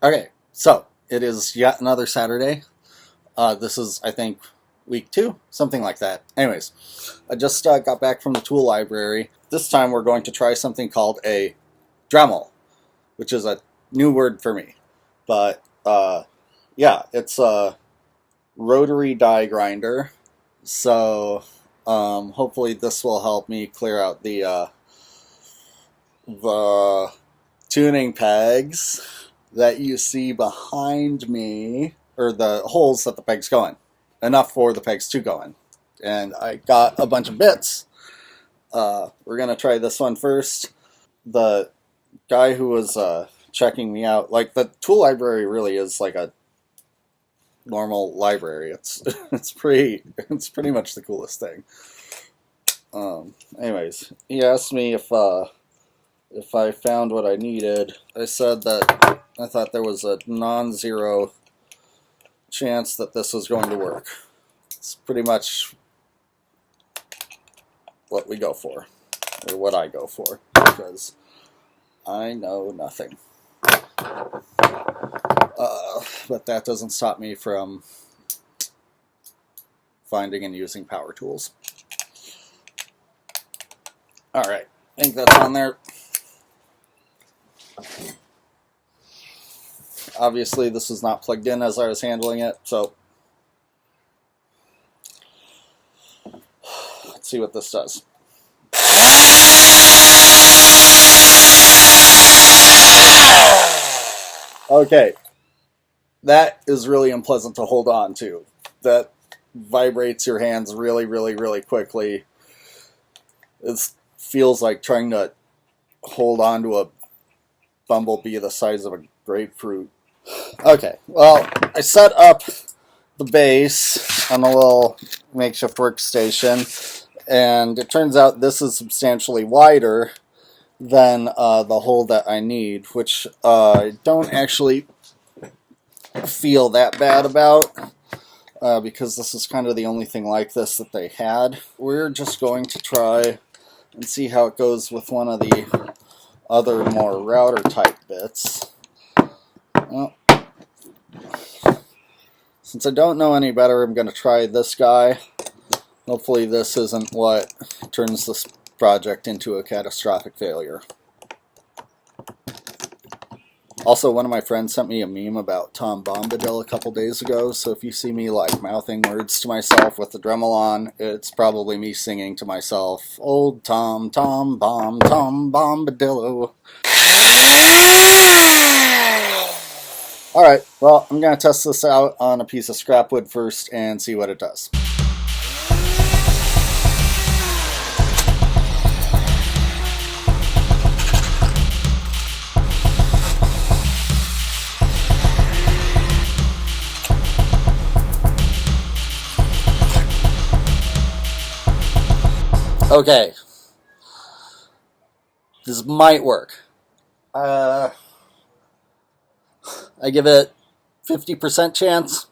Okay, so it is yet another Saturday. This is, I think, week 2, something like that. Anyways, I just got back from the tool library. This time we're going to try something called a Dremel, which is a new word for me. But yeah, it's a rotary die grinder. So hopefully this will help me clear out the tuning pegs that you see behind me, or the holes that the pegs go in, enough for the pegs to go in. And I got a bunch of bits. We're gonna try this one first. The guy who was checking me out, like, the tool library really is like a normal library. It's it's pretty much the coolest thing. Anyways, he asked me if I found what I needed. I said that I thought there was a non-zero chance that this was going to work. It's pretty much what we go for, or what I go for, because I know nothing. But that doesn't stop me from finding and using power tools. Alright, I think that's on there. Obviously this is not plugged in as I was handling it, so let's see what this does. Okay, that is really unpleasant to hold on to. That vibrates your hands really, really, really quickly. It feels like trying to hold on to a bumblebee the size of a grapefruit. Okay, well, I set up the base on a little makeshift workstation, and it turns out this is substantially wider than the hole that I need, which I don't actually feel that bad about, because this is kind of the only thing like this that they had. We're just going to try and see how it goes with one of the other more router type bits. Well, since I don't know any better, I'm going to try this guy. Hopefully this isn't what turns this project into a catastrophic failure. Also, one of my friends sent me a meme about Tom Bombadil a couple days ago, so if you see me like mouthing words to myself with the Dremel on, it's probably me singing to myself, "Old Tom, Tom Bombadillo." Alright, well, I'm going to test this out on a piece of scrap wood first and see what it does. Okay, this might work. I give it 50% chance.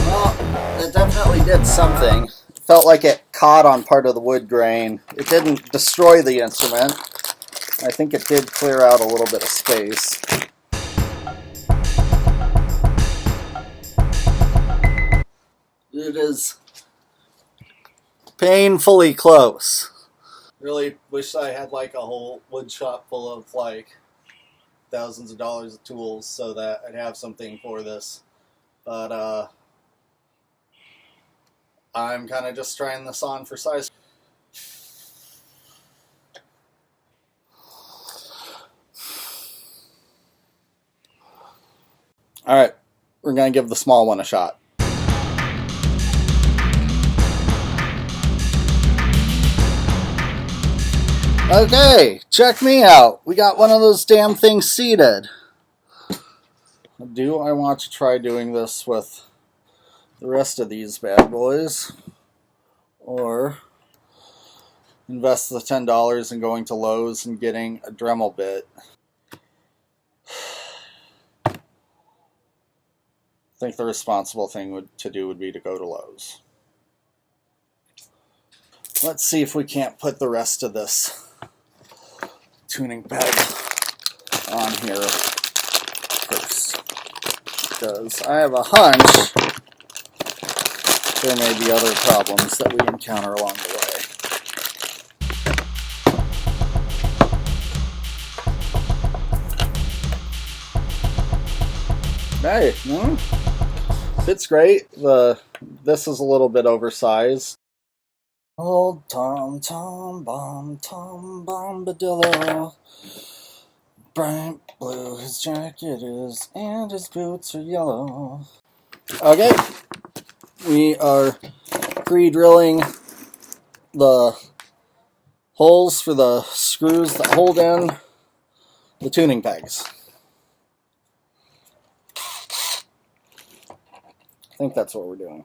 Well, it definitely did something. Felt like it caught on part of the wood grain. It didn't destroy the instrument. I think it did clear out a little bit of space. It is painfully close. Really wish I had like a whole wood shop full of like thousands of dollars of tools so that I'd have something for this. But I'm kind of just trying this on for size. Alright, we're going to give the small one a shot. Okay, check me out. We got one of those damn things seated. Do I want to try doing this with the rest of these bad boys? Or invest the $10 in going to Lowe's and getting a Dremel bit? I think the responsible thing to do would be to go to Lowe's. Let's see if we can't put the rest of this tuning peg on here first, because I have a hunch there may be other problems that we encounter along the way. Hey, fits great. This is a little bit oversized. Old Tom Bombadillo, bright blue his jacket is, and his boots are yellow. Okay, we are pre-drilling the holes for the screws that hold in the tuning pegs. I think that's what we're doing.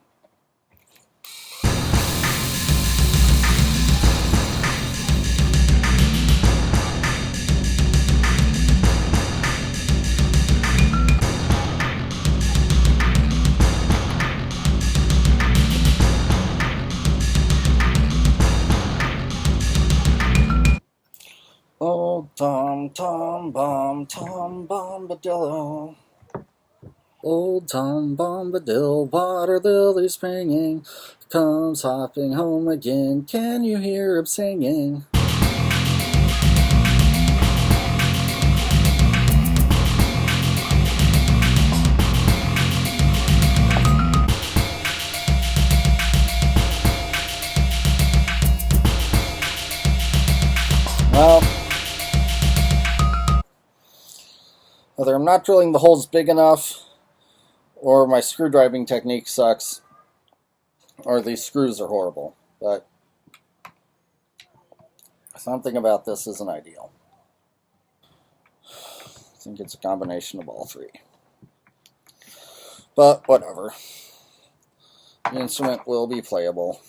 Old Tom Bombadillo. Old Tom Bombadil, water lilies springing, comes hopping home again. Can you hear him singing? Well, either I'm not drilling the holes big enough, or my screwdriving technique sucks, or these screws are horrible. But something about this isn't ideal. I think it's a combination of all three. But whatever. The instrument will be playable.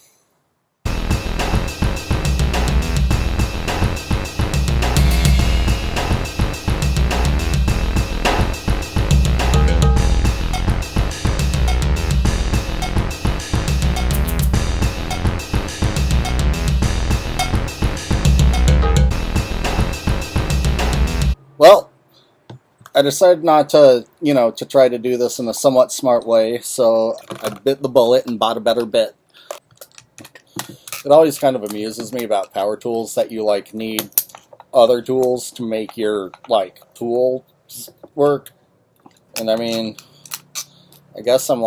Well, I decided not to, to try to do this in a somewhat smart way, so I bit the bullet and bought a better bit. It always kind of amuses me about power tools that you, need other tools to make your, tools work. And I mean, I guess I'm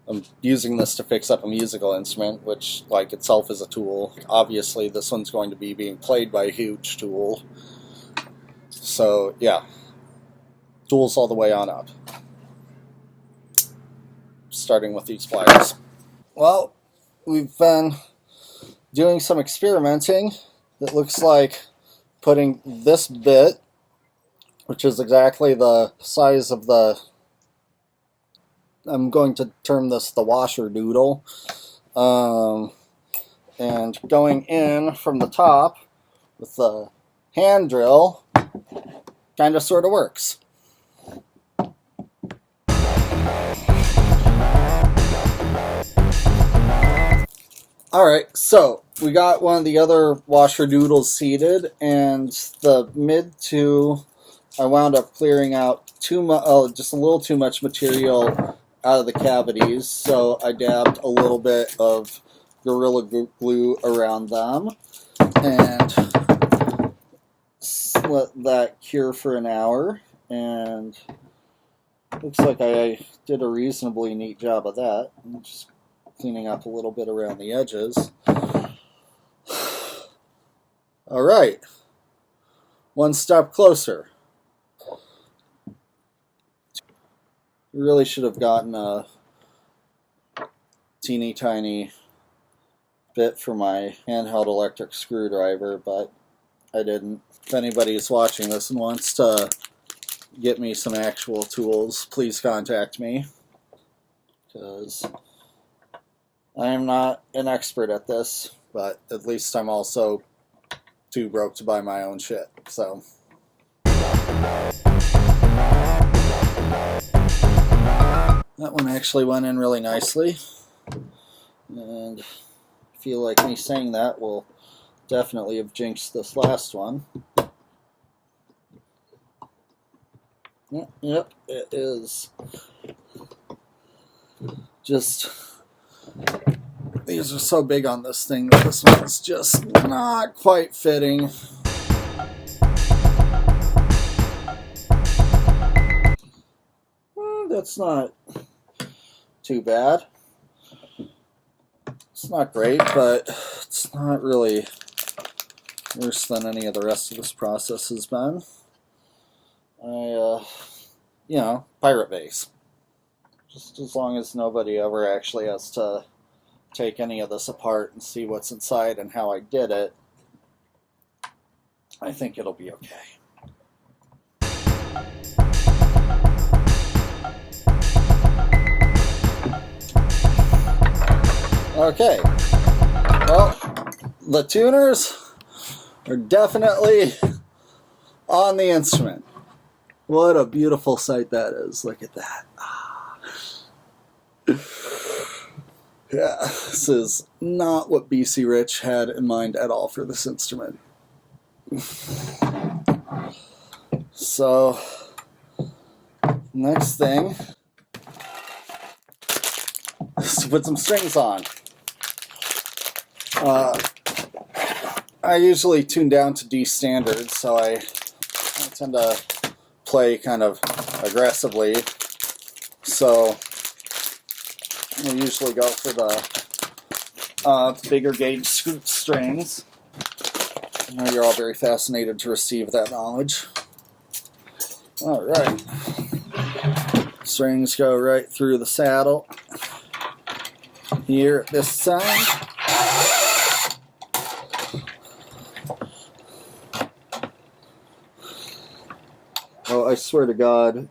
I'm using this to fix up a musical instrument, which, itself is a tool. Obviously, this one's going to be being played by a huge tool. So, yeah. Tools all the way on up. Starting with these pliers. Well, we've been doing some experimenting. It looks like putting this bit, which is exactly the size of I'm going to term this the washer doodle, and going in from the top with the hand drill kind of sort of works. Alright, so we got one of the other washer doodles seated, and the mid two I wound up clearing out just a little too much material out of the cavities, so I dabbed a little bit of Gorilla Glue around them and let that cure for an hour, and looks like I did a reasonably neat job of that. I'm just cleaning up a little bit around the edges. Alright, one step closer. Really should have gotten a teeny tiny bit for my handheld electric screwdriver, but I didn't. If anybody's watching this and wants to get me some actual tools, please contact me, because I am not an expert at this, but at least I'm also too broke to buy my own shit, so. That one actually went in really nicely, and I feel like me saying that will definitely have jinxed this last one. Yep, it is. Just, these are so big on this thing that this one's just not quite fitting. Well, that's not too bad. It's not great, but it's not really worse than any of the rest of this process has been. You know, pirate base. Just as long as nobody ever actually has to take any of this apart and see what's inside and how I did it, I think it'll be okay. Okay, well, the tuners are definitely on the instrument. What a beautiful sight that is. Look at that. Yeah, this is not what BC Rich had in mind at all for this instrument. So, next thing is to put some strings on. I usually tune down to D standard, so I tend to play kind of aggressively. So I usually go for the bigger gauge scoop strings. I know you're all very fascinated to receive that knowledge. Alright. Strings go right through the saddle. Here at this side. Oh, I swear to God,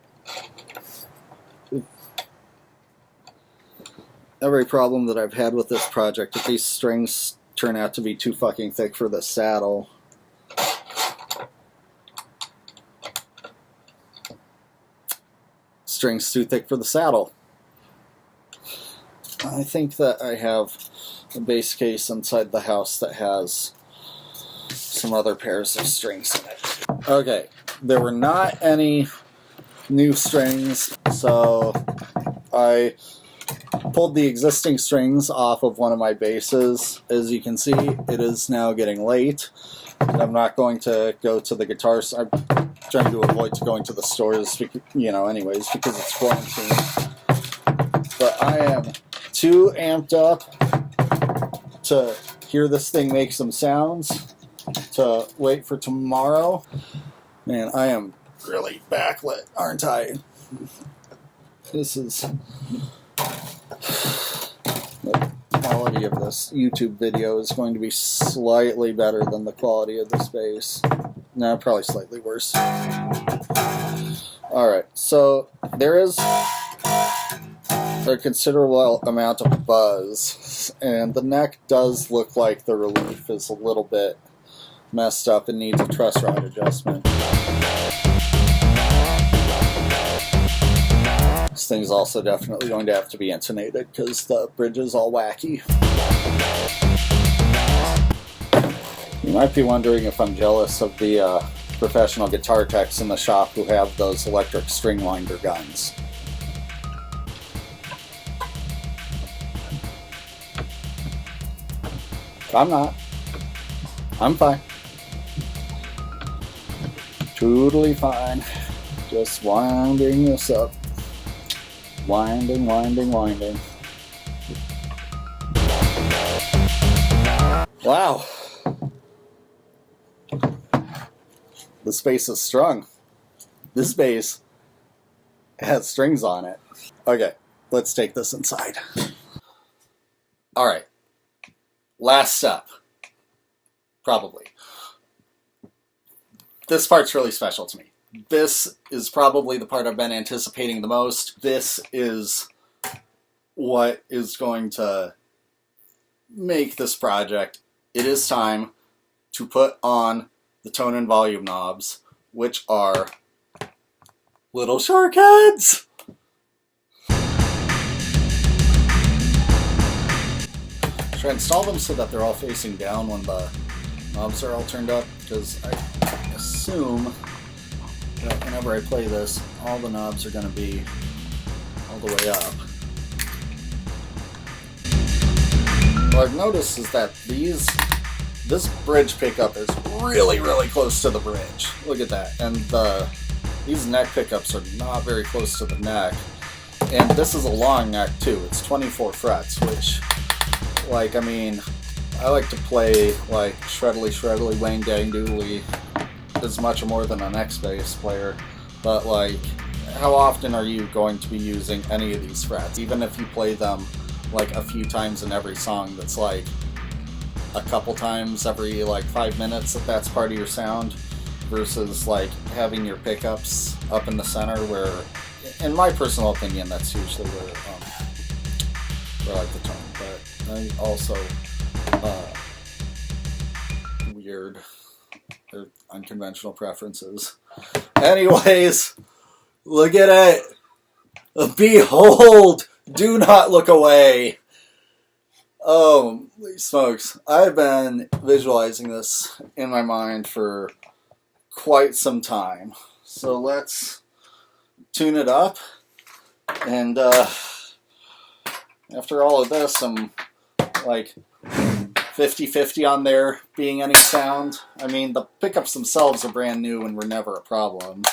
every problem that I've had with this project, if these strings turn out to be too fucking thick for the saddle. Strings too thick for the saddle. I think that I have a bass case inside the house that has some other pairs of strings in it. Okay, there were not any new strings, so I pulled the existing strings off of one of my basses. As you can see, it is now getting late. I'm not going to go to the guitar. I'm trying to avoid going to the stores, you know, anyways, because it's quarantine. But I am too amped up to hear this thing make some sounds, to wait for tomorrow. Man, I am really backlit, aren't I? This is... The quality of this YouTube video is going to be slightly better than the quality of this bass. No, probably slightly worse. Alright, so there is a considerable amount of buzz, and the neck does look like the relief is a little bit messed up and needs a truss rod adjustment. This thing's also definitely going to have to be intonated because the bridge is all wacky. You might be wondering if I'm jealous of the professional guitar techs in the shop who have those electric string winder guns. I'm not. I'm fine. Totally fine. Just winding this up. Winding, winding, winding. Wow. This bass is strung. This bass has strings on it. Okay, let's take this inside. Alright. Last step. Probably. This part's really special to me. This is probably the part I've been anticipating the most. This is what is going to make this project. It is time to put on the tone and volume knobs, which are little shark heads. Should I install them so that they're all facing down when the knobs are all turned up? Because I assume that whenever I play this, all the knobs are going to be all the way up. What I've noticed is that this bridge pickup is really, really close to the bridge. Look at that. And these neck pickups are not very close to the neck. And this is a long neck too. It's 24 frets, which, like, I mean, I like to play like shreddly, shreddly, wang dang doodly as much or more than an X bass player. But like, how often are you going to be using any of these frets? Even if you play them like a few times in every song, that's like a couple times every like 5 minutes, if that's part of your sound, versus like having your pickups up in the center, where, in my personal opinion, that's usually where I like the tone. But I also weird or unconventional preferences. Anyways, look at it. Behold, do not look away. Oh, smokes. I've been visualizing this in my mind for quite some time. So let's tune it up. And after all of this, I'm like 50-50 on there being any sound. I mean, the pickups themselves are brand new and were never a problem.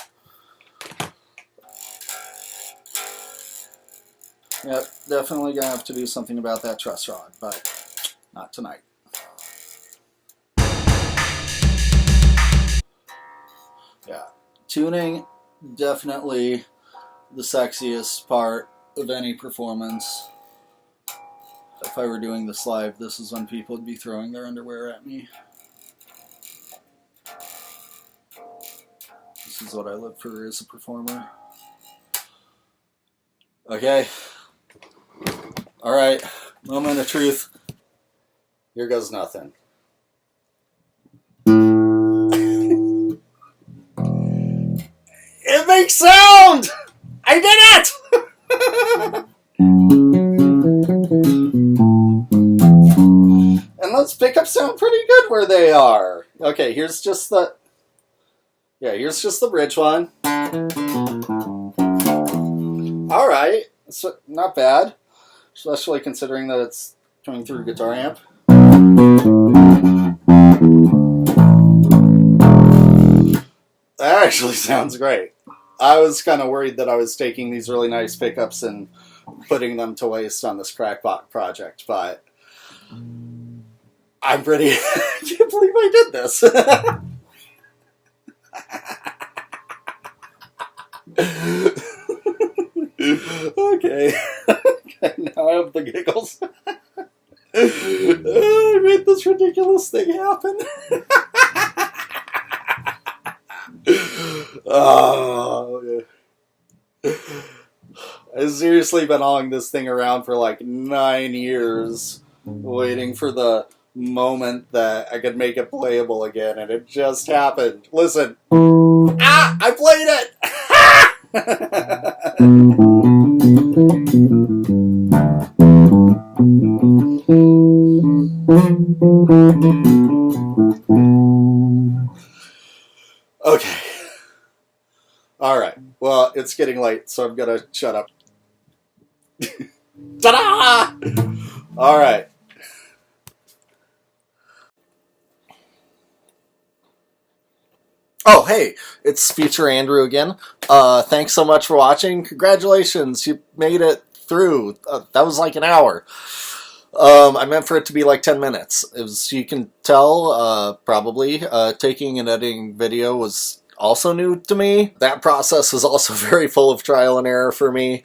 Yep, definitely gonna have to do something about that truss rod, but not tonight. Yeah, tuning, definitely the sexiest part of any performance. If I were doing this live, this is when people would be throwing their underwear at me. This is what I live for as a performer. Okay. Alright, moment of truth. Here goes nothing. It makes sound! I did it! And those pickups sound pretty good where they are. Okay, here's just the... Yeah, here's just the bridge one. Alright, so not bad. Especially considering that it's coming through a guitar amp. That actually sounds great. I was kind of worried that I was taking these really nice pickups and putting them to waste on this crackpot project, but I'm pretty... I can't believe I did this. Okay. Now I have the giggles. I made this ridiculous thing happen. Oh, I've seriously been hauling this thing around for like 9 years, waiting for the moment that I could make it playable again, and it just happened. Listen. Ah! I played it! Okay. Alright. Well, it's getting late, so I'm gonna shut up. Ta-da! Alright. Oh, hey, it's Future Andrew again. Thanks so much for watching. Congratulations, you made it through. That was like an hour. I meant for it to be like 10 minutes. As you can tell, probably, taking and editing video was also new to me. That process was also very full of trial and error for me.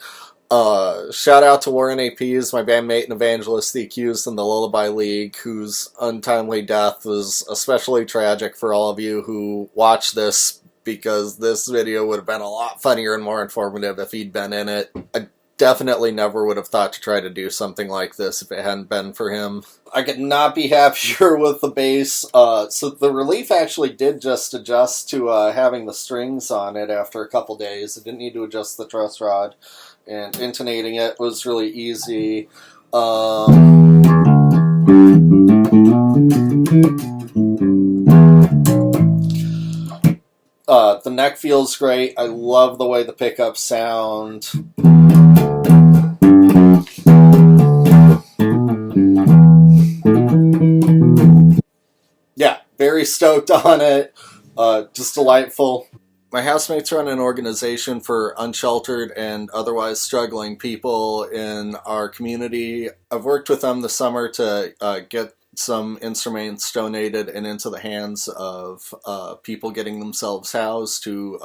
Shout out to Warren APs, my bandmate and evangelist, the accused in the Lullaby League, whose untimely death was especially tragic for all of you who watch this, because this video would have been a lot funnier and more informative if he'd been in it. I definitely never would have thought to try to do something like this if it hadn't been for him. I could not be happier with the bass. So the relief actually did just adjust to having the strings on it after a couple days. It didn't need to adjust the truss rod. And intonating it was really easy. The neck feels great. I love the way the pickups sound. Yeah, very stoked on it. Just delightful. My housemates run an organization for unsheltered and otherwise struggling people in our community. I've worked with them this summer to get some instruments donated and into the hands of people getting themselves housed who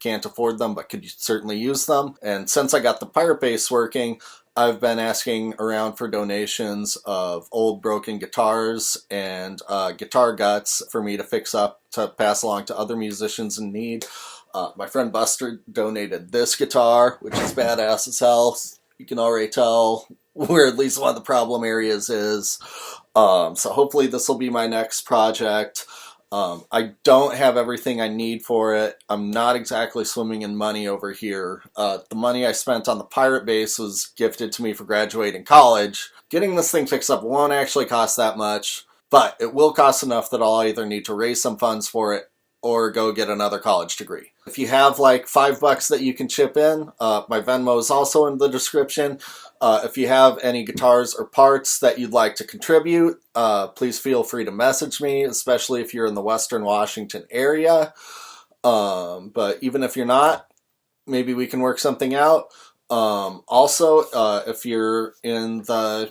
can't afford them but could certainly use them. And since I got the pirate bass working, I've been asking around for donations of old broken guitars and guitar guts for me to fix up to pass along to other musicians in need. My friend Buster donated this guitar, which is badass as hell. You can already tell where at least one of the problem areas is. So hopefully this will be my next project. I don't have everything I need for it. I'm not exactly swimming in money over here. The money I spent on the pirate bass was gifted to me for graduating college. Getting this thing fixed up won't actually cost that much, but it will cost enough that I'll either need to raise some funds for it or go get another college degree. If you have like $5 that you can chip in, my Venmo is also in the description. If you have any guitars or parts that you'd like to contribute, please feel free to message me, especially if you're in the Western Washington area. But even if you're not, maybe we can work something out. Also, if you're in the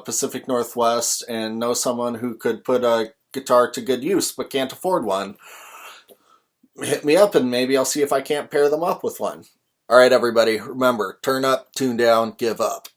Pacific Northwest and know someone who could put a guitar to good use but can't afford one, hit me up and maybe I'll see if I can't pair them up with one. All right, everybody, remember, turn up, tune down, give up.